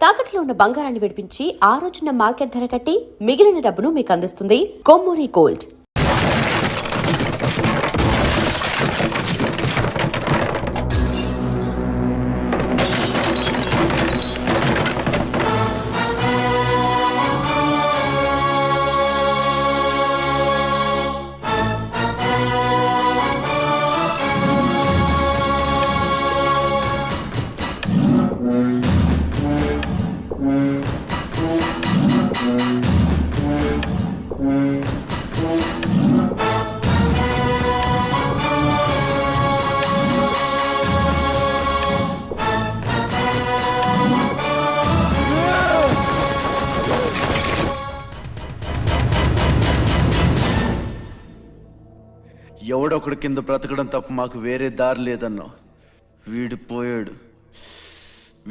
తాకట్లో ఉన్న బంగారాన్ని విడిపించి ఆ రోజున మార్కెట్ ధర కట్టి మిగిలిన డబ్బును మీకు అందిస్తుంది కొమ్మూరి గోల్డ్. ఎవడొకడు కింద బ్రతకడం తప్ప మాకు వేరే దారి లేదన్నా. వీడు పోయాడు.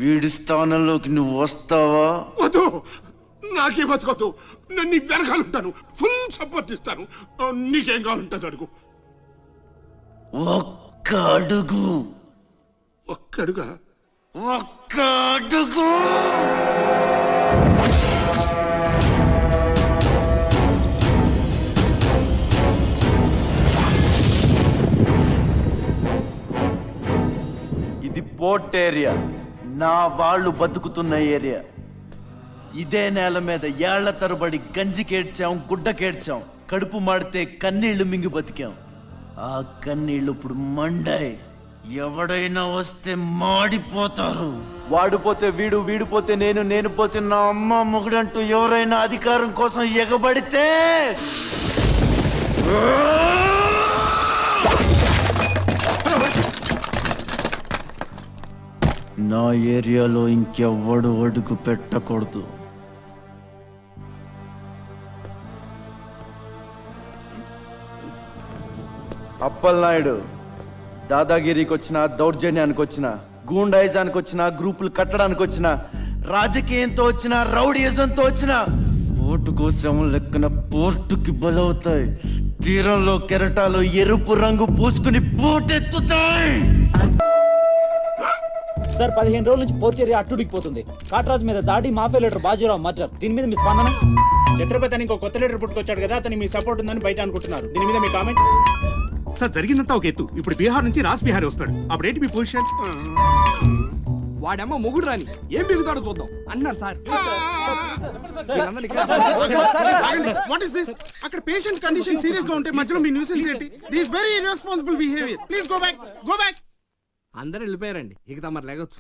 వీడి స్థానంలోకి నువ్వు వస్తావా? వద్దు, నాకే బతకొద్దు. నేను నీ వెనకాలంటాను, ఫుల్ సపోర్ట్ ఇస్తాను. నీకేం కావాలంటుంది అడుగు. ఒక్క అడుగు. ఒక్క అడుగా? ఒక్క అడుగు. ఇది పోర్ట్ ఏరియా, నా వాళ్ళు బతుకుతున్న ఏరియా. ఇదే నేల మీద ఏళ్ల తరబడి గంజికేడ్చాం, గుడ్డకేడ్చాం, కడుపు మాడితే కన్నీళ్లు మింగి బతికాం. ఆ కన్నీళ్లు ఇప్పుడు మండాయి. ఎవడైనా వస్తే మాడిపోతారు. వాడిపోతే వీడు, వీడిపోతే నేను, నేను పోతే నా అమ్మ మొగుడంటూ ఎవరైనా అధికారం కోసం ఎగబడితే నా ఏరియాలో ఇంకెవ్వడు అడుగు పెట్టకూడదు. అప్పలనాయుడు దాదాగిరికి వచ్చినా, దౌర్జన్యానికి వచ్చినా, గూండాయిజానికి వచ్చినా, గ్రూపులు కట్టడానికి వచ్చినా, రాజకీయంతో వచ్చినా, రౌడీయిజంతో వచ్చినా ఓటుకో శవం లెక్కన పోర్టుకి బలవుతాయి. తీరంలో కెరటాలు ఎరుపు రంగు పూసుకుని పోటెత్తుతాయి. సార్ 15 రోజుల నుంచి పోర్చేరి అట్టుడికిపోతుంది. కాట్రాజ్ మీద దాడి, మాఫియా లీడర్ బాజీరావు మర్డర్. దీని మీద మీ స్పందన? ఛత్రపతి అని ఇంకో కొత్త లీడర్ పుట్టుకొచ్చాడు కదా, అతని మీ సపోర్ట్ ఉందని బయట అనుకుంటున్నారు. దీని మీద మీ కామెంట్? సార్, జరిగిందంతా ఒక ఎత్తు. ఇప్పుడు బీహార్ నుంచి రాజ్ బిహారీ వస్తాడు. అప్పుడేంటి మీ పొజిషన్? వాడమ్మ మొగుడు రాని ఏం బిగుతాడో చూద్దాం అన్నారు సార్. What is this? అక్కడ పేషెంట్ కండిషన్ సీరియస్ గా ఉంటే మధ్యలో మీ న్యూసెన్స్ ఏంటి? This very irresponsible behaviour. Please go back, go back. అందరూ వెళ్ళిపోయారండి, ఇక తమరు లేగొచ్చు.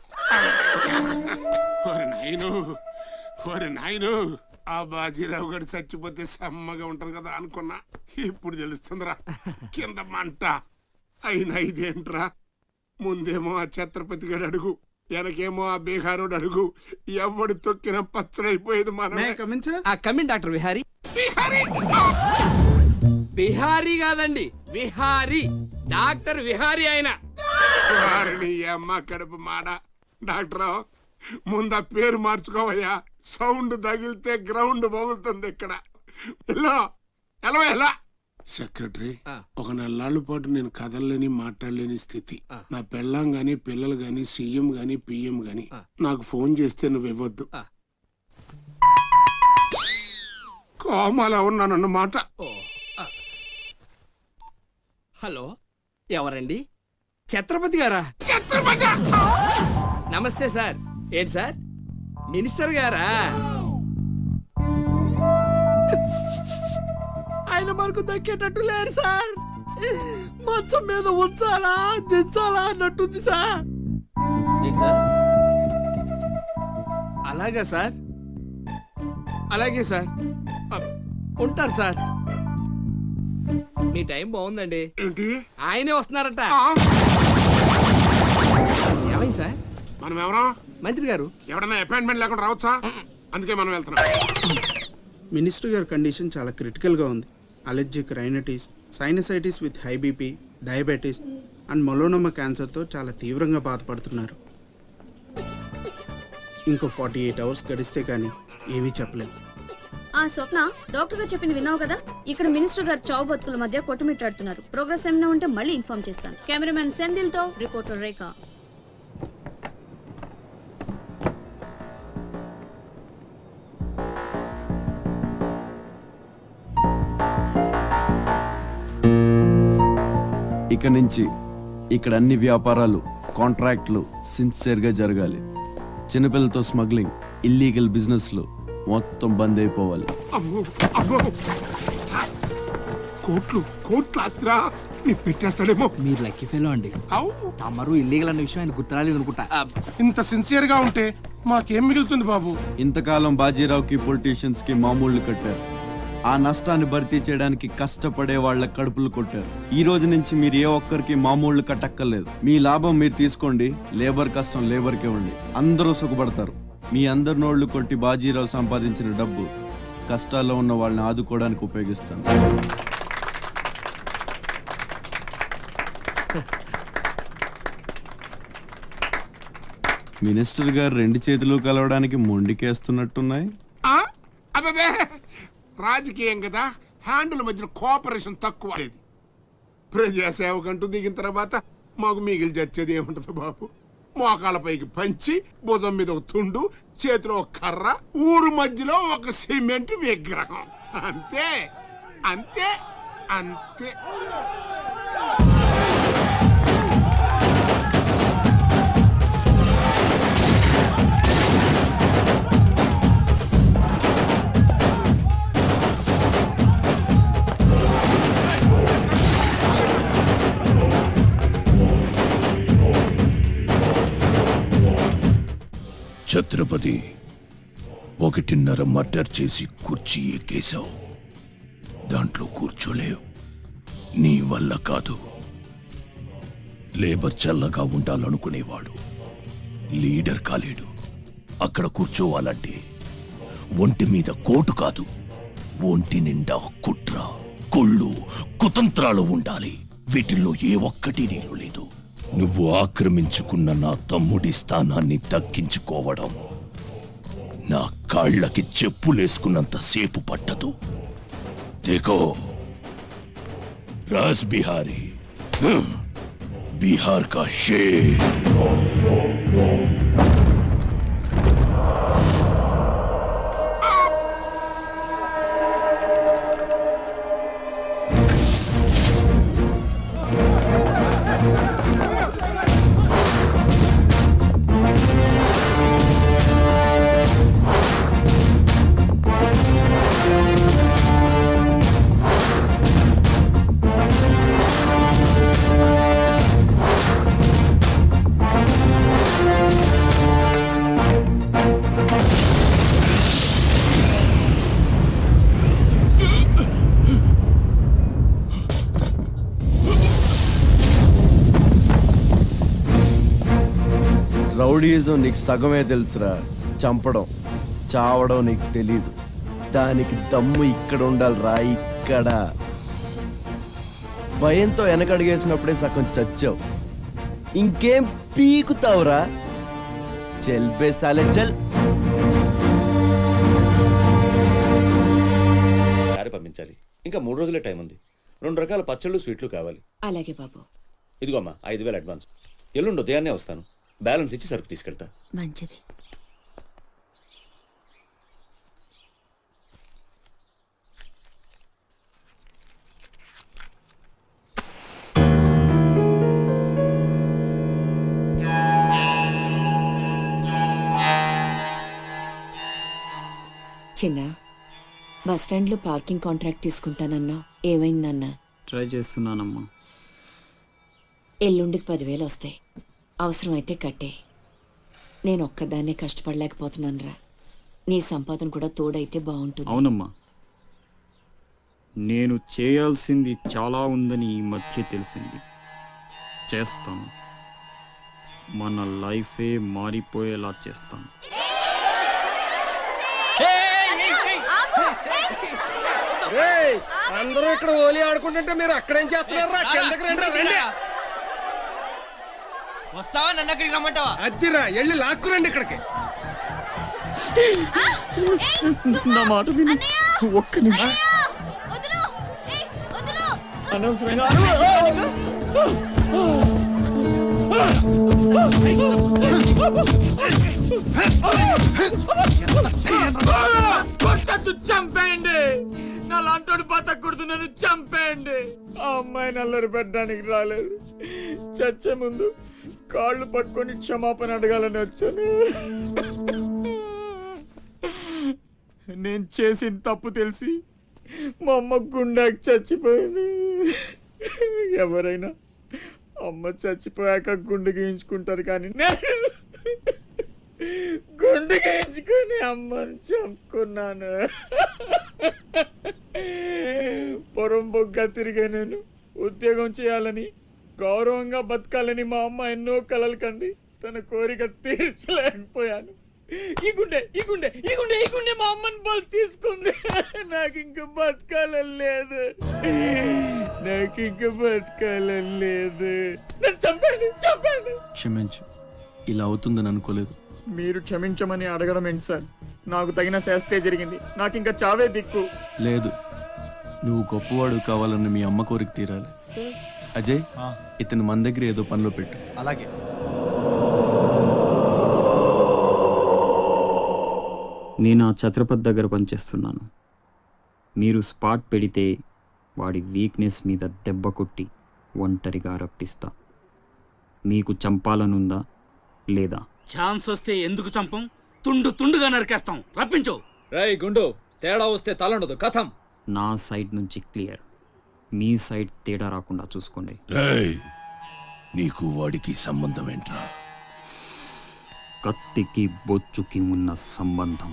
నాయను, ఆ బాజీరావు గారు చచ్చిపోతే సమ్మగా ఉంటది కదా అనుకున్నా. ఇప్పుడు తెలుస్తుందిరా కింద మంట. అయినా ఇదేంట్రా? ముందేమో ఆ ఛత్రపతి గడు అడుగు, వెనకేమో ఆ బీహారోడు అడుగు. ఎవడు తొక్కిన పచ్చడైపోయేది మనమే. Come in doctor Vihari. బిహారీ కాదండి, విహారీ. డాక్టర్ విహారీ ఆయన. వారిని అమ్మ కడుపు మాడ. డాక్టర్, ముందు ఆ పేరు మార్చుకోవయ్యా. సౌండ్ తగిలితే గ్రౌండ్ బాగుతుంది ఇక్కడ. ఎలా సెక్రటరీ, ఒక 4 నాళ్ళ పాటు నేను కదలలేని, మాట్లాడలేని స్థితి. నా పెళ్ళాం గాని, పిల్లలు గాని, సీఎం గాని, పిఎం గాని నాకు ఫోన్ చేస్తే నువ్వు ఇవ్వద్దు. కోమాలో ఉన్నానన్నమాట. హలో, ఎవరండి? ఛత్రపతి గారా? నమస్తే సార్. ఏంటి సార్, మినిస్టర్ గారా? ఆయన మనకు దక్కేటట్టు లేరు సార్. మంచం మీద ఉంచాలా, దించాలా అన్నట్టుంది సార్. అలాగా సార్, అలాగే సార్, ఉంటారు సార్. మీ టైం బాగుందండి. ఏంటి? ఆయనే వస్తున్నారట. ఏమైంది సార్? మనం ఎవరో మంత్రి గారు ఎవడన్నా అపాయింట్మెంట్ లేకుండా రావచ్చా? అందుకే మనం వెళ్తున్నాం. మినిస్టర్ గారి కండిషన్ చాలా క్రిటికల్గా ఉంది. Allergic rhinitis, sinusitis with high BP, diabetes and melanoma క్యాన్సర్తో చాలా తీవ్రంగా బాధపడుతున్నారు. ఇంకో 48 అవర్స్ గడిస్తే కానీ ఏమీ చెప్పలేము. స్వప్న, డాక్టర్ గారు చెప్పింది విన్నావు కదా? ఇక్కడ మినిస్టర్ గారు చావు బతుకుల మధ్య కొట్టుమిట్టాడుతున్నారు. ప్రోగ్రెస్ ఏమైనా ఉంటే మళ్ళీ ఇన్ఫార్మ్ చేస్తాను. కెమెరామెన్ సెందిల్ తో రిపోర్టర్ రేఖ. ఇక నుంచి ఇక్కడ అన్ని వ్యాపారాలు కాంట్రాక్ట్లు సిన్సియర్గా జరగాలి. చిన్నపిల్లలతో స్మగ్లింగ్, ఇల్లీగల్ బిజినెస్లు మొత్తం బంద్ అయిపోవాలి. అమ్మో అమ్మో కోట్లు ఆస్తిరా నీ పెట్టేస్తాడేమో. మీరు లక్కీ ఫెలో అండి. అవు తమరు ఇల్లీగల్ అన్న విషయం ఆయన గుర్తురాలేదు అనుకుంటా. ఇంత సిన్సియర్ గా ఉంటే మాకేం మిగులుతుంది బాబు? ఇంతకాలం బాజీరావుకి పొలిటీషియన్స్కి మామూళ్ళు కట్టారు. ఆ నష్టాన్ని భర్తీ చేయడానికి కష్టపడే వాళ్ళ కడుపులు కొట్టారు. ఈ రోజు నుంచి మీరు ఏ ఒక్కరికి మామూళ్ళు కట్టక్కర్లేదు. మీ లాభం మీరు తీసుకోండి, లేబర్ కష్టం లేబర్కే ఉండి. అందరూ సుఖపడతారు. మీ అందరి నోళ్లు కొట్టి బాజీరావు సంపాదించిన డబ్బు కష్టాల్లో ఉన్న వాళ్ళని ఆదుకోవడానికి ఉపయోగిస్తాను. మినిస్టర్ గారు 2 చేతులు కలవడానికి మొండికేస్తున్నట్టున్నాయి. అబ్బే రాజకీయం కదా, హ్యాండిల్ మధ్యన కోఆపరేషన్ తక్కువ. ప్రజాసేవకంటూ దిగిన తర్వాత మాకు మిగిలి చచ్చేది ఏముంటది బాబు? మోకాళ్ళ పైకి పంచి, భుజం మీద ఒక తుండు, చేతిలో ఒక కర్ర, ఊరు మధ్యలో ఒక సిమెంట్ విగ్రహం. అంతే అంతే అంతే. ఛత్రపతి, 1.5 మర్డర్ చేసి కుర్చీ ఎక్కేశావు. దాంట్లో కూర్చోలేవు. నీ వల్ల కాదు. లేబర్ చల్లగా ఉండాలనుకునేవాడు లీడర్ కాలేడు. అక్కడ కూర్చోవాలంటే ఒంటి మీద కోటు కాదు, ఒంటి నిండా కుట్ర, కొళ్ళు, కుతంత్రాలు ఉండాలి. వీటిల్లో ఏ ఒక్కటి నీరు లేదు. నువ్వు ఆక్రమించుకున్న నా తమ్ముడి స్థానాన్ని దక్కించుకోవడం నా కాళ్ళకి చెప్పులేసుకున్నంత సేపు పట్టదు. దేకో రాజ్ బిహారీ, బిహార్ కా షేర్. రౌడీజం నీకు సగమే తెలుసురా. చంపడం, చావడం నీకు తెలీదు. దానికి దమ్ము ఇక్కడ ఉండాలిరా, ఇక్కడ. భయంతో వెనకడిగేసినప్పుడే సగం చచ్చావు. ఇంకేం పీకుతావురా? చల్ బే సాలే చల్. పంపించాలి. ఇంకా 3 రోజులే టైం ఉంది. 2 రకాల పచ్చళ్ళు, స్వీట్లు కావాలి. అలాగే బాబు. ఇదిగోమ్మా 5,000 అడ్వాన్స్. ఎల్లుండి ఉదయాన్నే వస్తాను. బ్యాలెన్స్ ఇచ్చి సరుకు తీసుకెళ్తా. మంచిది. చిన్న, బస్టాండ్లో పార్కింగ్ కాంట్రాక్ట్ తీసుకుంటానన్నా, ఏమైందన్నా? ట్రై చేస్తున్నానమ్మా. ఎల్లుండికి 10,000 వస్తాయి. అవసరమైతే కట్టే. నేను ఒక్కదాన్నే కష్టపడలేకపోతున్నానురా. నీ సంపాదన కూడా తోడైతే బాగుంటుంది. అవునమ్మా, నేను చేయాల్సింది చాలా ఉందని ఈ మధ్య తెలిసింది. చేస్తాను. మన లైఫే మారిపోయేలా చేస్తాను. అందరూ ఇక్కడ ఓలి ఆడుకుంటుంటే మీరు అక్కడేం చేస్తున్నారా? కిందకి రండి రండి. వస్తావా? నన్ను అక్కడికి రమ్మంటావా? అద్దిరా, వెళ్ళి లాక్కురండి ఇక్కడికి. నా మాట విని ఒక్క నిమిషం. అనవసరంగా కొట్టద్దు, చంపేయండి. నా లాంటోడు బతకూడదు, నన్ను చంపేయండి. ఆ అమ్మాయిని అల్లరి పెట్టడానికి రాలేదు, చచ్చే ముందు కాళ్ళు పట్టుకొని క్షమాపణ అడగాలని వచ్చాను. నేను చేసిన తప్పు తెలిసి మా అమ్మ గుండెకి చచ్చిపోయింది. ఎవరైనా అమ్మ చచ్చిపోయాక గుండె గీయించుకుంటారు, కానీ నేను గుండె గీయించుకొని అమ్మని చంపుకున్నాను. పొరం బొగ్గా తిరిగే నేను ఉద్యోగం చేయాలని, గౌరవంగా బతకాలని మా అమ్మ ఎన్నో కలలు కంది. తన కోరిక తీర్చలేకపోయాను. ఈ గుండె ఈ గుండె ఈ గుండె ఈ గుండె మా అమ్మని బలి తీసుకుంది. నాకు ఇంకా బతకాలని లేదు, నాకు ఇంకా బతకాలని లేదు. నన్ను చంపాను, చంపాను. క్షమించు, ఇలా అవుతుందని అనుకోలేదు. మీరు క్షమించమని అడగడం ఏంటి సార్? నాకు తగిన శాస్తే జరిగింది, నాకు ఇంకా చావే దిక్కు. లేదు, నువ్వు గొప్పవాడు కావాలని మీ అమ్మ కోరిక తీరాలి. అజయ్, ఇతను మన దగ్గర ఏదో పనిలో పెట్టు. అలాగే. నేను ఆ ఛత్రపతి దగ్గర పనిచేస్తున్నాను. మీరు స్పాట్ పెడితే వాడి వీక్నెస్ మీద దెబ్బ కొట్టి ఒంటరిగా రప్పిస్తా. మీకు చంపాలనుందా లేదా? ఛాన్స్ వస్తే ఎందుకు చంపం? తుండు తుండుగా నరికేస్తాం. రప్పించు. రేయ్ గుండు, తేడా వస్తే తలండదు, కథం. నా సైడ్ నుంచి క్లియర్, మీ సైడ్ తేడా రాకుండా చూసుకోండి. రేయ్, నీకు వాడికి సంబంధం ఏంట్రా? కత్తికి బొచ్చుకి ఉన్న సంబంధం.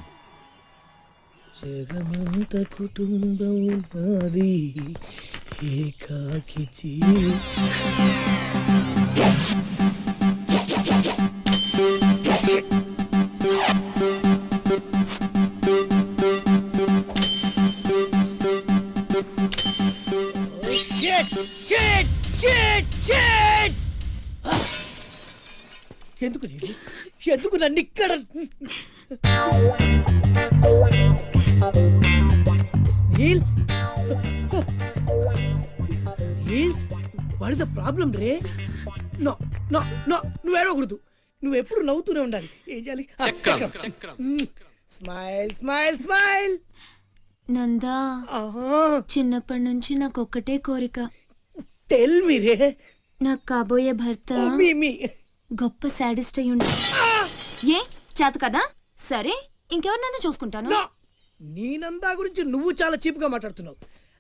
జగమంత కుటుంబం నాది, ఏకాకి జీవి. ఎందుకు నేను, ఎందుకు నన్ను ఇక్కడ? Neel, Neel, what is the problem రే? నో నో నో, నువ్వు ఏడవకూడదు. నువ్వు ఎప్పుడు నవ్వుతూనే ఉండాలి. ఏం చేయాలి? Smile smile smile. నందా, చిన్నప్పటి నుంచి నాకు ఒక్కటే కోరిక. టెల్ మీ రే. నాకు కాబోయే భర్త మీ గొప్ప సాడిస్ట్ అయి ఉండాలి. ఏ చేత కదా? సరే, ఇంకెవరినైనా చూసుకుంటాను. నీ నందా గురించి నువ్వు చాలా చీప్ గా మాట్లాడుతున్నావు.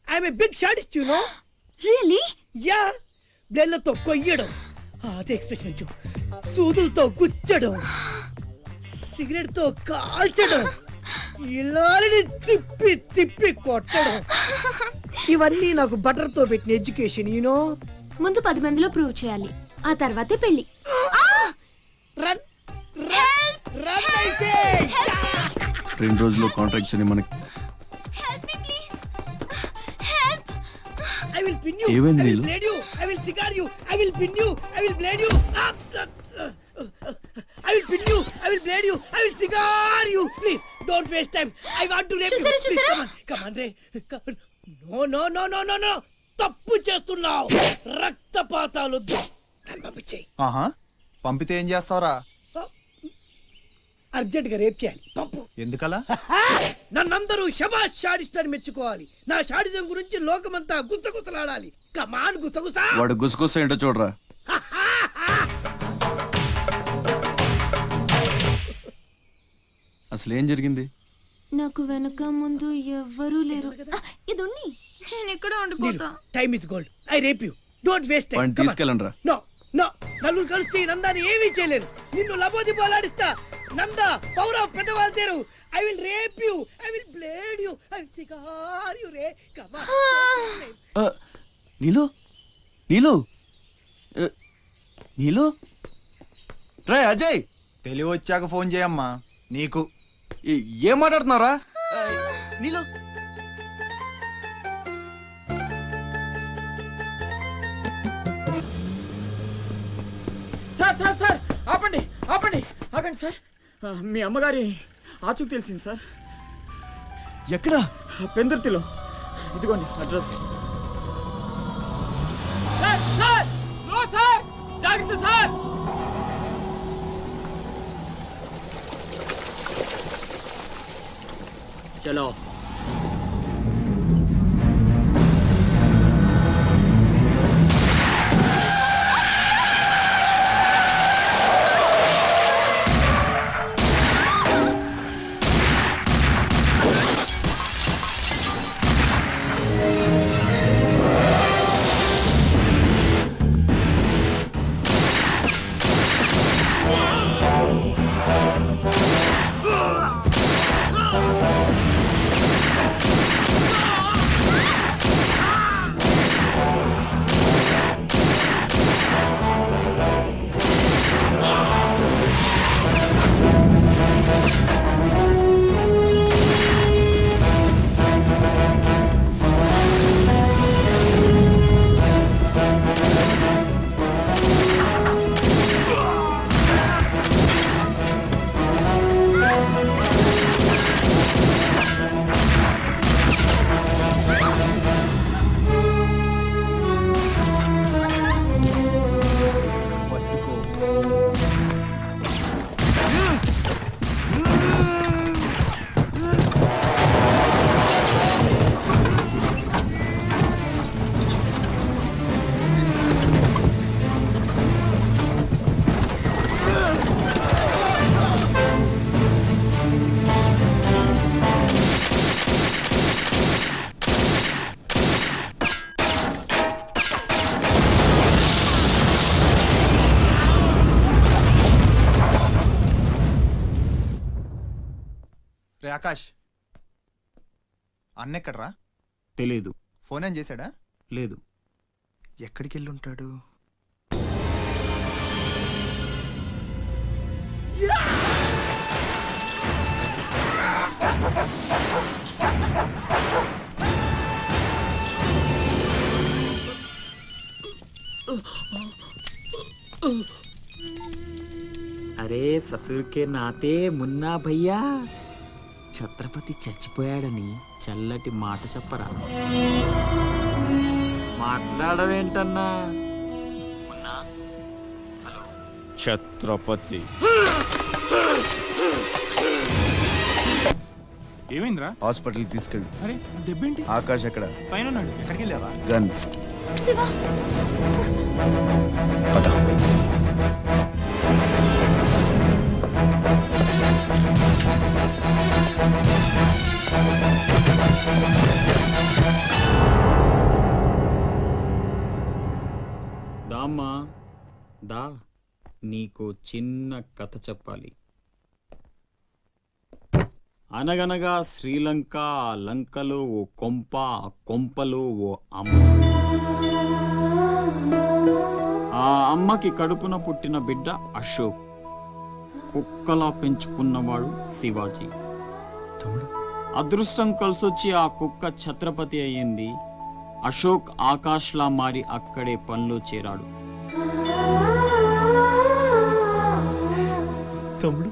I'm a big sadist, you know. Really? Yeah. బ్లేడ్లతో కొయ్యడం, అదే ఎక్స్ప్రెషన్ ఇచ్చు, సూదులతో గుచ్చడం, సిగరెట్ తో కాల్చడం, ఇలాని తిప్పి తిప్పి కొట్టడం, ఇవన్నీ నాకు బటర్ తో పెట్టిన ఎడ్యుకేషన్, యూనో. ముందు 10 మందిలో ప్రూవ్ చేయాలి, ఆ తర్వాతే పెళ్లి. రన్ రన్ రన్ అయితే 2 రోజుల్లో కాంట్రాక్ట్స్ అని మనకి. I will pin you. ఏమైంది I will Neelu? blade you. I will cigar you. I will pin you. I will blade you. I will pin you. I will blade you. I will cigar you. Please don't waste time. I want to rape you. Please, come on, Ray. Come on. No, no, no, no, no, no. తప్పు చేస్తున్నావు. రక్తపాతాలు దాన్ని పంపించేయి. పంపితే ఏం చేస్తావురా? Urgent గా rape చేయాలి. పంపు. ఎందుకలా? నన్నందరూ శబాష్ షాడిస్ట్ అని మెచ్చుకోవాలి. నా షాడిజం గురించి లోకమంతా గుసగుసలాడాలి. కమాన్ గుసగుస. వాడు గుసగుస ఏంటో చూడరా. అసలు ఏం జరిగింది? నాకు వెనక ముందు ఎవ్వరూ లేరు. ఇది ఉన్ని, నేను ఇక్కడ ఉండిపోతా. Time is gold. I rape you. Don't waste time. వాడిని తీసుకెళ్ళండి రా. నో నో, నలుగురు కలిసి నందాని ఏమీ చేయలేరు. నిన్ను లబోది పోలాడిస్తా. నందా, పవర్ ఆఫ్ పెద్దవాళ్ళు తేరు. I will rape you. I will blade you. I will cigar you రే. Come on. నీలు, నీలు, నీలు. రే అజయ్, తెలివి వచ్చాక ఫోన్ చేయమ్మా. నీకు ఏం మాట్లాడుతున్నారా? నీలు, సార్ సార్ సార్, ఆపండి ఆపండి ఆగండి సార్. మీ అమ్మగారి ఆచూకు తెలిసింది సార్. ఎక్కడ? పెందుర్తిలో. ఇదిగోండి address. Sir sir, slow sir, జాగ్రత్త సార్. చలో. రే ఆకాష్, అన్నెక్కడ్రా? తెలీదు. ఫోన్ ఏం చేశాడా? లేదు. ఎక్కడికి వెళ్ళి ఉంటాడు? అరే ససుర్కే నాతే మున్నా భయ్యా, ఛత్రపతి చచ్చిపోయాడని చల్లటి మాట చెప్పరా. మాట్లాడవేంటన్నా? ఛత్రపతి ఏమైందిరా? హాస్పిటల్ తీసుకెళ్ళి. అరే దెబ్బేంటి? ఆకాష్ ఎక్కడ? పైన ఉన్నాడు. ఎక్కడికి వెళ్ళావా? గన్. శివ పద. దామ్మా దా, నీకు చిన్న కథ చెప్పాలి. అనగనగా శ్రీలంక, ఆ లంకలో ఓ కొంప, ఆ కొంపలో ఓ అమ్మ. ఆ అమ్మకి కడుపున పుట్టిన బిడ్డ అశోక్. కుక్కలా పెంచుకున్నవాడు శివాజీ. అదృష్టం కలిసొచ్చి ఆ కుక్క ఛత్రపతి అయ్యింది. అశోక్ ఆకాష్లా మారి అక్కడే పనిలో చేరాడు. తమ్ముడు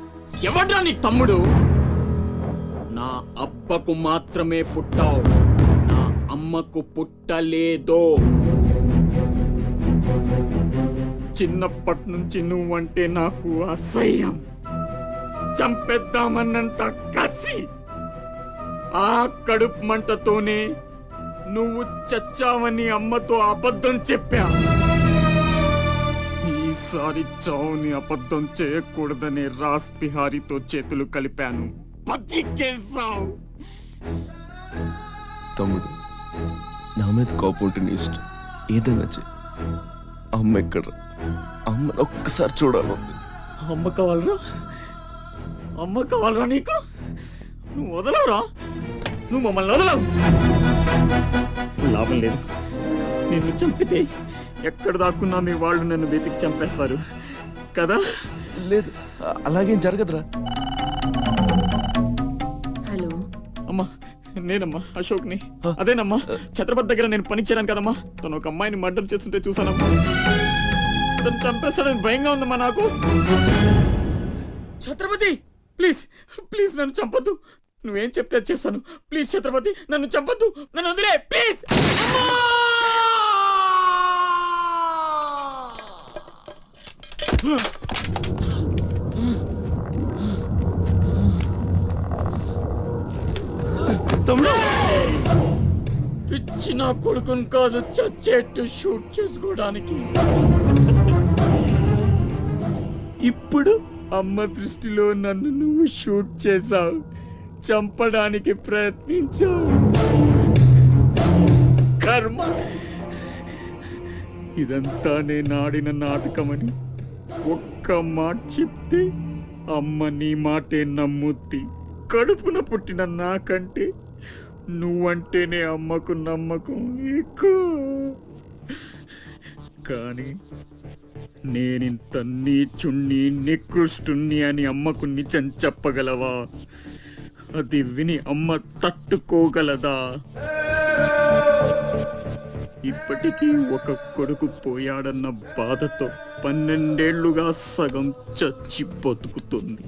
ఎవడ్రా నీ తమ్ముడు? నా అబ్బకు మాత్రమే పుట్టావు, నా అమ్మకు పుట్టలేదో. చిన్నప్పటి నుంచి నువ్వంటే నాకు అసహ్యం, చంపేద్దామన్నంత కసి. ఆ కడుపు మంటతోనే నువ్వు చచ్చావని అమ్మతో అబద్ధం చెప్పా. ఈసారి చావుని అబద్ధం చేయకూడదని రాస్ బిహారీతో చేతులు కలిపాను. బతికేశావు. తమ్ముడు, నా మీద కోపం ఉంటే నీ ఇష్టం, ఏదైనా చెయ్యి. అమ్మ ఎక్కడ? అమ్మని ఒక్కసారి చూడాలి. అమ్మ కావాలరా? అమ్మ కావాలరా నీకు? నువ్వు వదలవురా, నువ్వు మమ్మల్ని వదలవు. లాభం లేదు, నిన్ను చంపితే ఎక్కడ దాక్కున్నా మీ వాళ్ళు నన్ను వెతికి చంపేస్తారు కదా. లేదు, అలాగేం జరగదురా. హలో అమ్మా, నేనమ్మా అశోక్ని. అదేనమ్మా ఛత్రపతి దగ్గర నేను పని చేయను కదమ్మా. తను ఒక అమ్మాయిని మర్డర్ చేస్తుంటే చూసానమ్మా. తను చంపేస్తాడని భయంగా ఉందమ్మా నాకు. ఛత్రపతి ప్లీజ్ ప్లీజ్ నన్ను చంపొద్దు. నువ్వేం చెప్తే చేస్తాను. ప్లీజ్ ఛత్రపతి నన్ను చంపొద్దు, నన్ను వదిలే ప్లీజ్. పిచ్చిన కొడుకుని కాదు చచ్చేట్టు షూట్ చేసుకోవడానికి. ఇప్పుడు అమ్మ దృష్టిలో నన్ను నువ్వు షూట్ చేశావు, చంపడానికి ప్రయత్నించావు. కర్మ. ఇదంతా నేను ఆడిన నాటకమని ఒక్క మాట చెప్తే అమ్మ నీ మాటే నమ్ముద్ది. కడుపున పుట్టిన నాకంటే నువ్వంటేనే అమ్మకు నమ్మకం ఎక్కువ. కానీ నేనింత నీచుణ్ణి నికృష్టుణ్ణి అని అమ్మకు నిజం చెప్పగలవా? అది విని అమ్మ తట్టుకోగలదా? ఇప్పటికీ ఒక కొడుకు పోయాడన్న బాధతో 12 ఏళ్లుగా సగం చచ్చి బతుకుతుంది.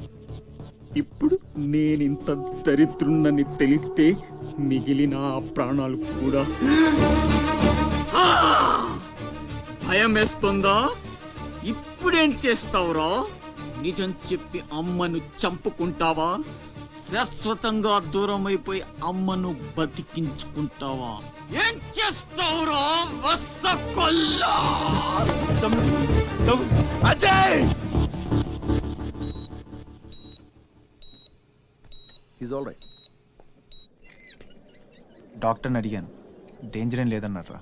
ఇప్పుడు నేనింత దరిద్రున్నని తెలిస్తే మిగిలిన ఆ ప్రాణాలు కూడా భయం వేస్తుందా? ఇప్పుడేం చేస్తావురా? నిజం చెప్పి అమ్మను చంపుకుంటావా? శాశ్వతంగా దూరం అయిపోయి అమ్మను బతికించుకుంటావా? ఏం చేస్తావురా వస్సకొల్లా? అజయ్! Is all right. డాక్టర్ని అడిగాను, డేంజర్ ఏం లేదన్నారా.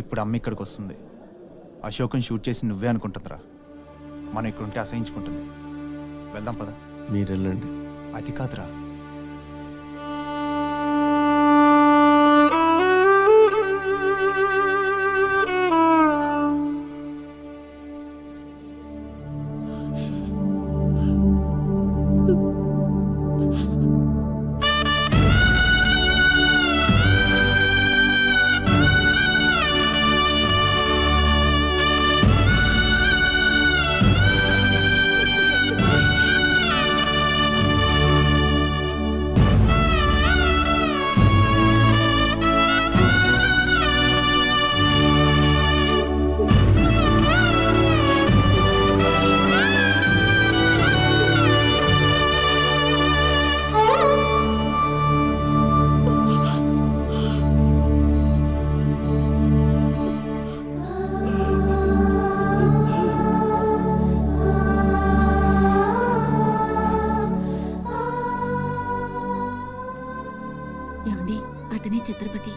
ఇప్పుడు అమ్మ ఇక్కడికి వస్తుంది. అశోక్ని షూట్ చేసి నువ్వే అనుకుంటుందిరా. మనం ఇక్కడ ఉంటే అసహించుకుంటుంది. వెళ్దాం పద. మీరు వెళ్ళండి. అది కాదురా. ఏమండి అతనే ఛత్రపతి.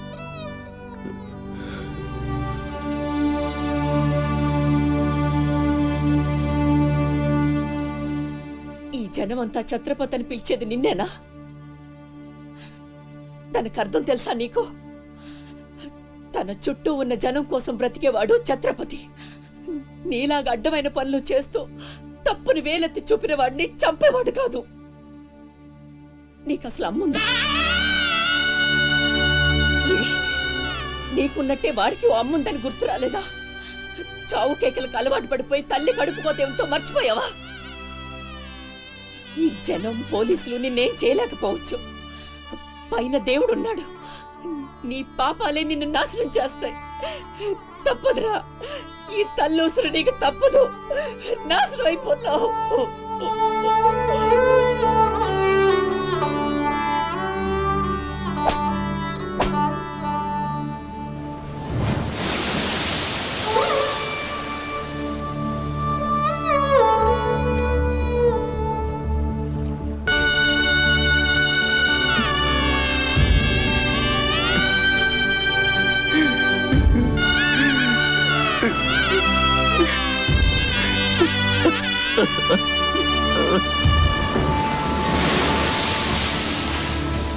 ఈ జనమంతా ఛత్రపతి అని పిలిచేది నిన్నేనా? దానికి అర్థం తెలుసా నీకు? తన చుట్టూ ఉన్న జనం కోసం బ్రతికేవాడు ఛత్రపతి. నీలాగా అడ్డమైన పనులు చేస్తూ తప్పుని వేలెత్తి చూపిన వాడిని చంపేవాడు కాదు. నీకు అసలు అమ్ముందా? నీకున్నట్టే వాడికి ఓ అమ్ముందని గుర్తు రాలేదా? చావు కేకలకు అలవాటు పడిపోయి తల్లి కడుపుకోతే ఏమిటో మర్చిపోయావా? ఈ జనం పోలీసులు నిన్నేం చేయలేకపోవచ్చు. పైన దేవుడున్నాడు. నీ పాపాలే నిన్ను నాశనం చేస్తాయి. తప్పదురా, ఈ తల్లూసురు నీకు తప్పదు. నాశనం అయిపోతావు. Ha ha ha.